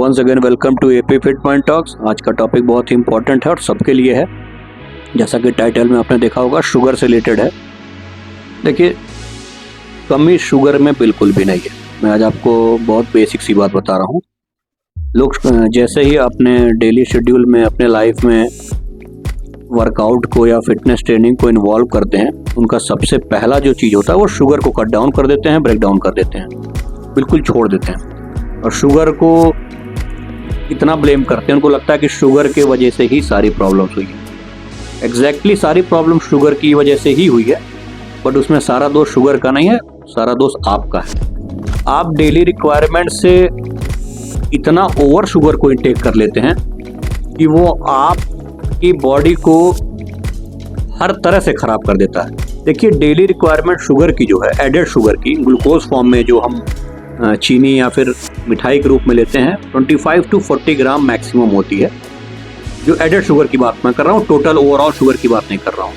Once again welcome to AP fit point talks. आज का topic बहुत ही इंपॉर्टेंट है और सबके लिए है। जैसा कि टाइटल में आपने देखा होगा, शुगर से रिलेटेड है। देखिए, कमी शुगर में बिल्कुल भी नहीं है। मैं आज आपको बहुत बेसिक सी बात बता रहा हूँ। लोग जैसे ही अपने डेली शेड्यूल में, अपने लाइफ में वर्कआउट को या फिटनेस ट्रेनिंग को इन्वॉल्व करते हैं, उनका सबसे पहला जो चीज़ होता है वो शुगर को कट डाउन कर देते हैं, ब्रेक डाउन कर देते हैं, बिल्कुल छोड़ देते हैं। और शुगर को इतना ब्लेम करते हैं, उनको लगता है कि शुगर के वजह से ही सारी प्रॉब्लम्स हुई है। एग्जैक्टली सारी प्रॉब्लम शुगर की वजह से ही हुई है, बट उसमें सारा दोष शुगर का नहीं है, सारा दोष आपका है। आप डेली रिक्वायरमेंट से इतना ओवर शुगर को इंटेक कर लेते हैं कि वो आपकी बॉडी को हर तरह से ख़राब कर देता है। देखिए, डेली रिक्वायरमेंट शुगर की जो है, एडेड शुगर की, ग्लूकोज फॉर्म में जो हम चीनी या फिर मिठाई के रूप में लेते हैं, 25 to 40 ग्राम मैक्सिमम होती है। जो एडेड शुगर की बात मैं कर रहा हूँ, टोटल ओवरऑल शुगर की बात नहीं कर रहा हूँ।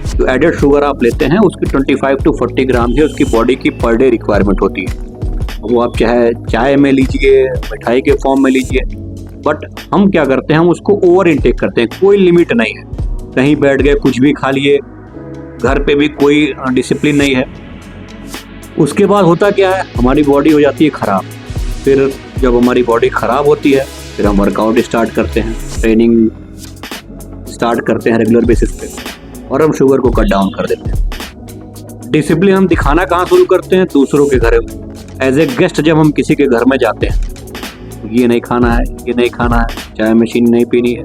जो एडेड शुगर आप लेते हैं उसकी 25 to 40 ग्राम ही उसकी बॉडी की पर डे रिक्वायरमेंट होती है। वो आप चाहे चाय में लीजिए, मिठाई के फॉर्म में लीजिए, बट हम क्या करते हैं, हम उसको ओवर इनटेक करते हैं। कोई लिमिट नहीं है, कहीं बैठ गए कुछ भी खा लिए, घर पे भी कोई डिसिप्लिन नहीं है। उसके बाद होता क्या है, हमारी बॉडी हो जाती है ख़राब। फिर जब हमारी बॉडी ख़राब होती है, फिर हम वर्कआउट स्टार्ट करते हैं, ट्रेनिंग स्टार्ट करते हैं रेगुलर बेसिस पे, और हम शुगर को कट डाउन कर देते हैं। डिसिप्लिन हम दिखाना कहाँ शुरू करते हैं? दूसरों के घर में। एज ए गेस्ट जब हम किसी के घर में जाते हैं, ये नहीं खाना है, ये नहीं खाना है, चाय में चीनी नहीं पीनी है।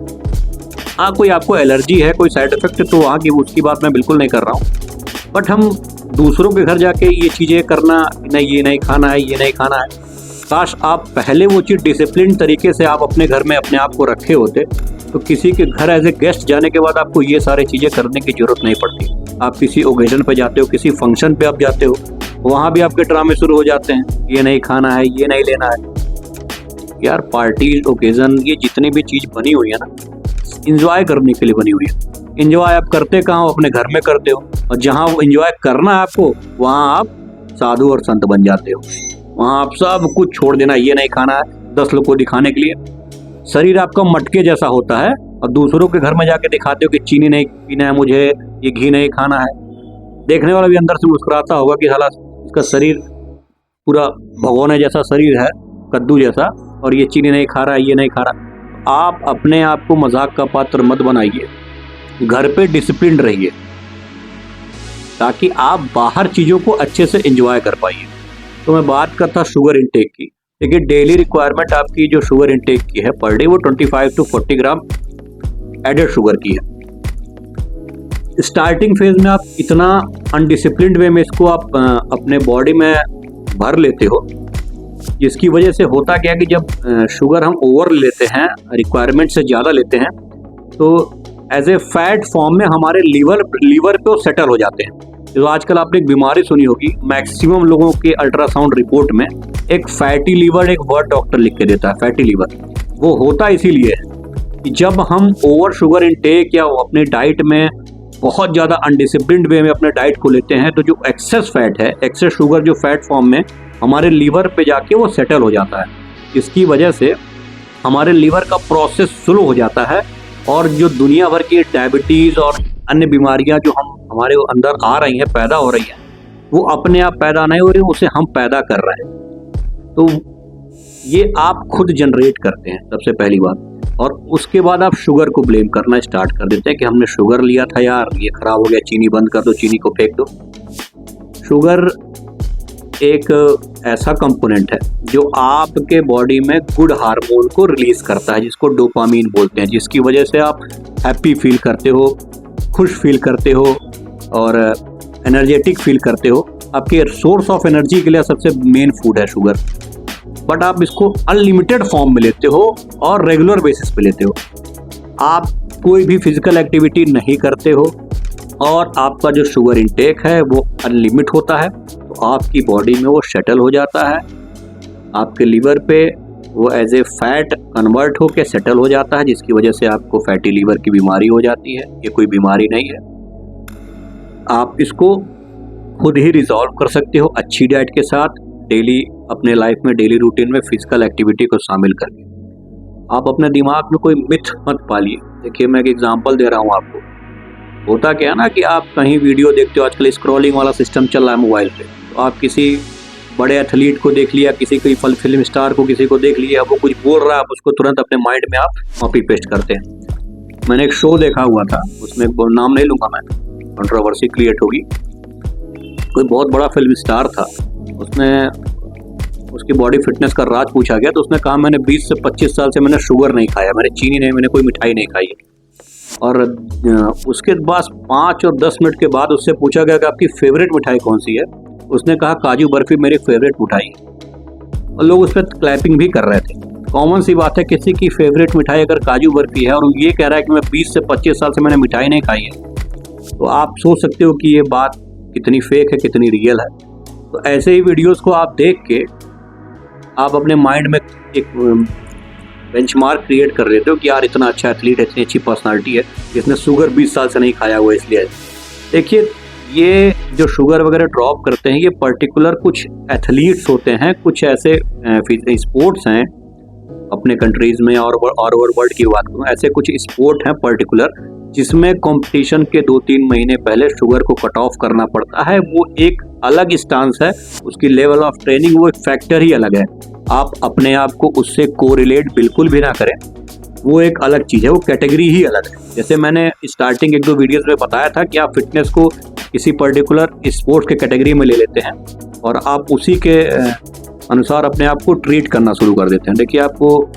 हाँ, कोई आपको एलर्जी है, कोई साइड इफेक्ट, तो वहाँ की उसकी बात मैं बिल्कुल नहीं कर रहा हूँ, बट हम दूसरों के घर जाके ये चीज़ें करना, नहीं ये नहीं खाना है, ये नहीं खाना है। काश आप पहले वो चीज़ डिसिप्लिन तरीके से आप अपने घर में अपने आप को रखे होते, तो किसी के घर एज ए गेस्ट जाने के बाद आपको ये सारी चीज़ें करने की ज़रूरत नहीं पड़ती। आप किसी ओकेजन पे जाते हो, किसी फंक्शन पे आप जाते हो, वहाँ भी आपके ड्रामे शुरू हो जाते हैं, ये नहीं खाना है, ये नहीं लेना है। यार, पार्टी ओकेजन ये जितनी भी चीज़ बनी हुई है ना, इंजॉय करने के लिए बनी हुई है। इंजॉय आप करते कहाँ हो? अपने घर में करते हो। और जहाँ वो इंजॉय करना है आपको, वहाँ आप साधु और संत बन जाते हो। वहाँ आप सब कुछ छोड़ देना, ये नहीं खाना है 10 लोग को दिखाने के लिए। शरीर आपका मटके जैसा होता है, और दूसरों के घर में जाके दिखाते हो कि चीनी नहीं पीना है मुझे, ये घी नहीं खाना है। देखने वाला भी अंदर से मुस्कुराता होगा कि साला इसका शरीर पूरा भगोने जैसा शरीर है, कद्दू जैसा, और ये चीनी नहीं खा रहा है, ये नहीं खा रहा। आप अपने आप को मजाक का पात्र मत बनाइए। घर पे डिसिप्लिन रहिए, ताकि आप बाहर चीज़ों को अच्छे से एंजॉय कर पाइए। तो मैं बात करता शुगर इंटेक की। देखिए, डेली रिक्वायरमेंट आपकी जो शुगर इंटेक की है पर डे, वो 25 to 40 ग्राम एडेड शुगर की है। स्टार्टिंग फेज में आप इतना अनडिसिप्लिन्ड वे में इसको आप अपने बॉडी में भर लेते हो, जिसकी वजह से होता क्या है कि जब शुगर हम ओवर लेते हैं, रिक्वायरमेंट से ज़्यादा लेते हैं, तो एज ए फैट फॉर्म में हमारे लीवर पे सेटल हो जाते हैं। तो आजकल आपने एक बीमारी सुनी होगी, मैक्सिमम लोगों के अल्ट्रासाउंड रिपोर्ट में एक फैटी लीवर, एक वर्ड डॉक्टर लिख के देता है, फैटी लीवर। वो होता इसीलिए है कि जब हम ओवर शुगर इंटेक या अपने डाइट में बहुत ज़्यादा अनडिसिप्लिन्ड वे में अपने डाइट को लेते हैं, तो जो एक्सेस फैट है, एक्सेस शुगर जो फैट फॉर्म में हमारे लीवर पे जाके वो सेटल हो जाता है। इसकी वजह से हमारे लीवर का प्रोसेस स्लो हो जाता है, और जो दुनिया भर की डायबिटीज़ और अन्य बीमारियां जो हमारे अंदर आ रही हैं, पैदा हो रही हैं, वो अपने आप पैदा नहीं हो रही, उसे हम पैदा कर रहे हैं। तो ये आप खुद जनरेट करते हैं, सबसे पहली बात। और उसके बाद आप शुगर को ब्लेम करना स्टार्ट कर देते हैं कि हमने शुगर लिया था यार, ये खराब हो गया, चीनी बंद कर दो, चीनी को फेंक दो। शुगर एक ऐसा कंपोनेंट है जो आपके बॉडी में गुड हार्मोन को रिलीज करता है, जिसको डोपामीन बोलते हैं, जिसकी वजह से आप हैप्पी फील करते हो, खुश फील करते हो और एनर्जेटिक फील करते हो। आपके सोर्स ऑफ एनर्जी के लिए सबसे मेन फूड है शुगर, बट आप इसको अनलिमिटेड फॉर्म में लेते हो और रेगुलर बेसिस पे लेते हो। आप कोई भी फिजिकल एक्टिविटी नहीं करते हो और आपका जो शुगर इंटेक है वो अनलिमिट होता है, तो आपकी बॉडी में वो सेटल हो जाता है, आपके लीवर पे वो एज ए फैट कन्वर्ट होकर सेटल हो जाता है, जिसकी वजह से आपको फैटी लीवर की बीमारी हो जाती है। ये कोई बीमारी नहीं है, आप इसको खुद ही रिजॉल्व कर सकते हो अच्छी डाइट के साथ, डेली अपने लाइफ में, डेली रूटीन में फिजिकल एक्टिविटी को शामिल करके। आप अपने दिमाग में कोई मिथ मत पालिए। देखिए, मैं एक एग्जांपल दे रहा हूँ आपको। होता क्या है ना कि आप कहीं वीडियो देखते हो, आजकल स्क्रॉलिंग वाला सिस्टम चल रहा है मोबाइल पे, तो आप किसी बड़े एथलीट को देख लिया, किसी कोई फिल्म स्टार को, किसी को देख लिया, वो कुछ बोल रहा है, आप उसको तुरंत अपने माइंड में आप कॉपी पेस्ट करते हैं। मैंने एक शो देखा हुआ था, उसमें नाम नहीं लूँगा मैं, कंट्रोवर्सी क्रिएट होगी। कोई बहुत बड़ा फिल्म स्टार था, उसमें उसकी बॉडी फिटनेस का राज पूछा गया, तो उसने कहा मैंने 20 से 25 साल से मैंने शुगर नहीं खाया, मैंने चीनी नहीं, मैंने कोई मिठाई नहीं खाई। और उसके बाद 5 और 10 मिनट के बाद उससे पूछा गया कि आपकी फेवरेट मिठाई कौन सी है। उसने कहा काजू बर्फी मेरी फेवरेट मिठाई है, और लोग उस पर क्लैपिंग भी कर रहे थे। कॉमन सी बात है, किसी की फेवरेट मिठाई अगर काजू बर्फी है और ये कह रहा है कि मैं 20 से 25 साल से मैंने मिठाई नहीं खाई है, तो आप सोच सकते हो कि ये बात कितनी फेक है, कितनी रियल है। तो ऐसे ही वीडियोस को आप देख के आप अपने माइंड में एक बेंचमार्क क्रिएट कर लेते हो कि यार इतना अच्छा एथलीट है, इतनी अच्छी पर्सनालिटी है, जिसने शुगर 20 साल से नहीं खाया हुआ इसलिए। देखिए, ये जो शुगर वगैरह ड्रॉप करते हैं, ये पर्टिकुलर कुछ एथलीट्स होते हैं, कुछ ऐसे स्पोर्ट्स हैं अपने कंट्रीज़ में और ओवर वर्ल्ड की बात करूँ, ऐसे कुछ स्पोर्ट हैं पर्टिकुलर जिसमें कंपटीशन के 2-3 महीने पहले शुगर को कट ऑफ करना पड़ता है। वो एक अलग स्टांस है, उसकी लेवल ऑफ ट्रेनिंग वो एक फैक्टर ही अलग है। आप अपने आप को उससे कोरिलेट बिल्कुल भी ना करें, वो एक अलग चीज़ है, वो कैटेगरी ही अलग है। जैसे मैंने स्टार्टिंग 1-2 वीडियोस में बताया था कि आप फिटनेस को किसी पर्टिकुलर स्पोर्ट्स के कैटेगरी में ले लेते हैं और आप उसी के अनुसार अपने आप को ट्रीट करना शुरू कर देते हैं। देखिए, आपको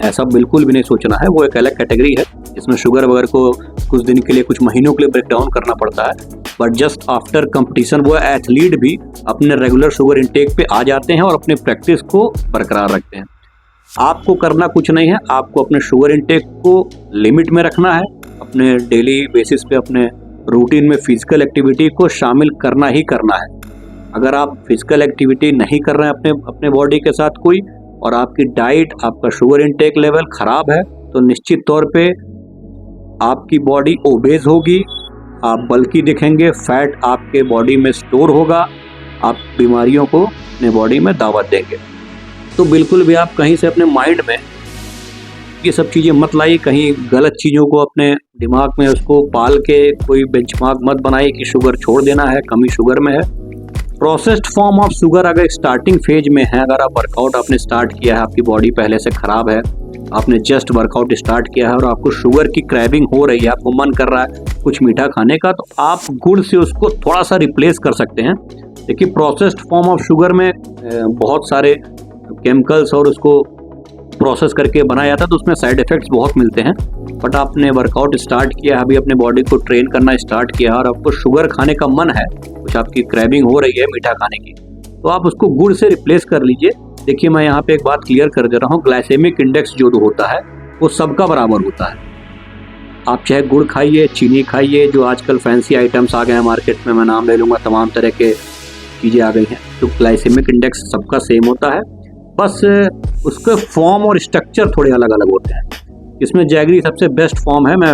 ऐसा बिल्कुल भी नहीं सोचना है, वो एक अलग कैटेगरी है जिसमें शुगर वगैरह को कुछ दिन के लिए, कुछ महीनों के लिए ब्रेक डाउन करना पड़ता है, बट जस्ट आफ्टर कंपटीशन वो एथलीट भी अपने रेगुलर शुगर इंटेक पे आ जाते हैं और अपने प्रैक्टिस को बरकरार रखते हैं। आपको करना कुछ नहीं है, आपको अपने शुगर इंटेक को लिमिट में रखना है, अपने डेली बेसिस पे अपने रूटीन में फिजिकल एक्टिविटी को शामिल करना ही करना है। अगर आप फिजिकल एक्टिविटी नहीं कर रहे हैं अपने बॉडी के साथ कोई, और आपकी डाइट, आपका शुगर इंटेक लेवल ख़राब है, तो निश्चित तौर पे आपकी बॉडी ओबेज होगी, आप बल्कि दिखेंगे, फैट आपके बॉडी में स्टोर होगा, आप बीमारियों को अपने बॉडी में दावत देंगे। तो बिल्कुल भी आप कहीं से अपने माइंड में ये सब चीज़ें मत लाइए, कहीं गलत चीज़ों को अपने दिमाग में उसको पाल के कोई बेंचमार्क मत बनाइए कि शुगर छोड़ देना है, कमी शुगर में है। प्रोसेस्ड फॉर्म ऑफ शुगर अगर स्टार्टिंग फेज में है, अगर आप वर्कआउट आपने स्टार्ट किया है, आपकी बॉडी पहले से ख़राब है, आपने जस्ट वर्कआउट स्टार्ट किया है और आपको शुगर की क्रेविंग हो रही है, आपको मन कर रहा है कुछ मीठा खाने का, तो आप गुड़ से उसको थोड़ा सा रिप्लेस कर सकते हैं। देखिए, प्रोसेस्ड फॉर्म ऑफ शुगर में बहुत सारे केमिकल्स और उसको प्रोसेस करके बनाया जाता है, तो उसमें साइड इफ़ेक्ट्स बहुत मिलते हैं। बट आपने वर्कआउट स्टार्ट किया है, अभी अपने बॉडी को ट्रेन करना स्टार्ट किया है और आपको शुगर खाने का मन है, कुछ आपकी क्रेविंग हो रही है मीठा खाने की, तो आप उसको गुड़ से रिप्लेस कर लीजिए। देखिए, मैं यहाँ पे एक बात क्लियर कर दे रहा हूँ, ग्लाइसेमिक इंडेक्स जो होता है वो सबका बराबर होता है। आप चाहे गुड़ खाइए, चीनी खाइए, जो आजकल फैंसी आइटम्स आ गए हैं मार्केट में, मैं नाम ले लूँगा, तमाम तरह के चीज़ें आ गई हैं, तो ग्लाइसेमिक इंडेक्स सबका सेम होता है, बस उसके फॉर्म और स्ट्रक्चर थोड़े अलग अलग होते हैं। इसमें जैगरी सबसे बेस्ट फॉर्म है, मैं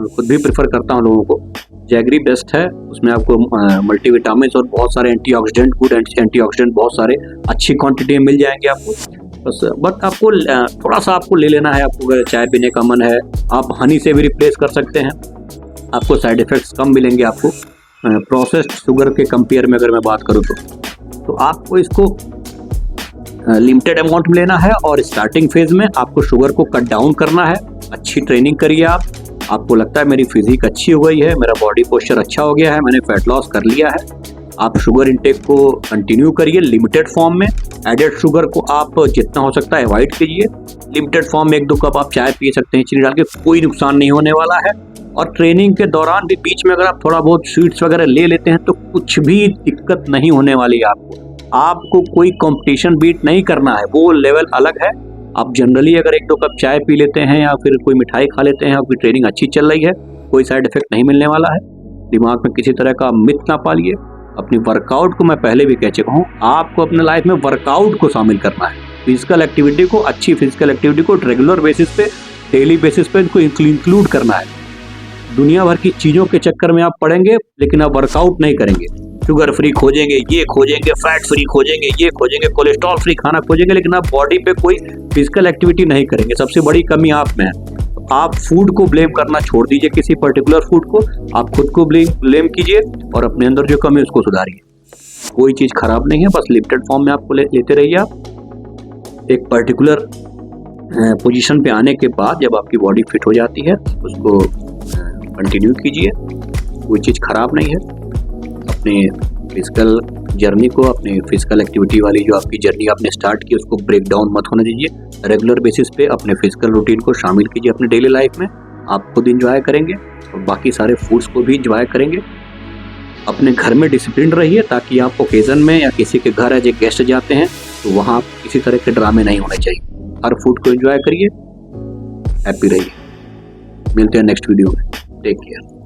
खुद भी प्रेफर करता हूँ लोगों को, जैगरी बेस्ट है। उसमें आपको मल्टीविटामिन और बहुत सारे एंटीऑक्सीडेंट, गुड एंटीऑक्सीडेंट बहुत सारे अच्छी क्वांटिटी में मिल जाएंगे आपको। बस बट आपको थोड़ा सा आपको ले लेना है। आपको अगर चाय पीने का मन है, आप हनी से भी रिप्लेस कर सकते हैं, आपको साइड इफ़ेक्ट्स कम मिलेंगे आपको प्रोसेस्ड शुगर के कंपेयर में अगर मैं बात करूँ तो आपको इसको लिमिटेड अमाउंट में लेना है और स्टार्टिंग फेज में आपको शुगर को कट डाउन करना है। अच्छी ट्रेनिंग करिए आपको लगता है मेरी फिजिक अच्छी हो गई है, मेरा बॉडी पोस्चर अच्छा हो गया है, मैंने फैट लॉस कर लिया है, आप शुगर इंटेक को कंटिन्यू करिए लिमिटेड फॉर्म में। एडेड शुगर को आप जितना हो सकता है अवॉइड कीजिए। लिमिटेड फॉर्म में 1-2 कप आप चाय पी सकते हैं चीनी डाल के, कोई नुकसान नहीं होने वाला है। और ट्रेनिंग के दौरान भी बीच में अगर आप थोड़ा बहुत स्वीट्स वगैरह ले लेते हैं तो कुछ भी दिक्कत नहीं होने वाली है आपको कोई कंपटीशन बीट नहीं करना है, वो लेवल अलग है। आप जनरली अगर 1-2 कप चाय पी लेते हैं या फिर कोई मिठाई खा लेते हैं, आपकी ट्रेनिंग अच्छी चल रही है, कोई साइड इफेक्ट नहीं मिलने वाला है। दिमाग में किसी तरह का मिथ ना पालिए। अपनी वर्कआउट को मैं पहले भी कह चुका हूँ, आपको अपने लाइफ में वर्कआउट को शामिल करना है, फिजिकल एक्टिविटी को, अच्छी फिजिकल एक्टिविटी को रेगुलर बेसिस पे, डेली बेसिस पे इनको इंक्लूड करना है। दुनिया भर की चीज़ों के चक्कर में आप पड़ेंगे लेकिन आप वर्कआउट नहीं करेंगे, शुगर फ्री खोजेंगे, ये खोजेंगे, फैट फ्री खोजेंगे, ये खोजेंगे, कोलेस्ट्रॉल फ्री खाना खोजेंगे, लेकिन आप बॉडी पे कोई फिजिकल एक्टिविटी नहीं करेंगे। सबसे बड़ी कमी आप में है। आप फूड को ब्लेम करना छोड़ दीजिए, किसी पर्टिकुलर फूड को आप खुद को ब्लेम कीजिए और अपने अंदर जो कमी है उसको सुधारिए। कोई चीज़ खराब नहीं है, बस लिमिटेड फॉर्म में आपको लेते रहिए। आप एक पर्टिकुलर पोजीशन पे आने के बाद जब आपकी बॉडी फिट हो जाती है उसको कंटिन्यू कीजिए। कोई चीज़ खराब नहीं है। अपने फिजिकल जर्नी को, अपने फिजिकल एक्टिविटी वाली जो आपकी जर्नी आपने स्टार्ट की उसको ब्रेक डाउन मत होने दीजिए। रेगुलर बेसिस पे अपने फिजिकल रूटीन को शामिल कीजिए अपने डेली लाइफ में। आप खुद इंजॉय करेंगे और बाकी सारे फूड्स को भी इंजॉय करेंगे। अपने घर में डिसिप्लिन रहिए ताकि आप ओकेजन में या किसी के घर एज ए गेस्ट जाते हैं तो वहाँ आप किसी तरह के ड्रामे नहीं होने चाहिए। हर फूड को एंजॉय करिए, हैप्पी रहिए। मिलते हैं नेक्स्ट वीडियो में। Take care.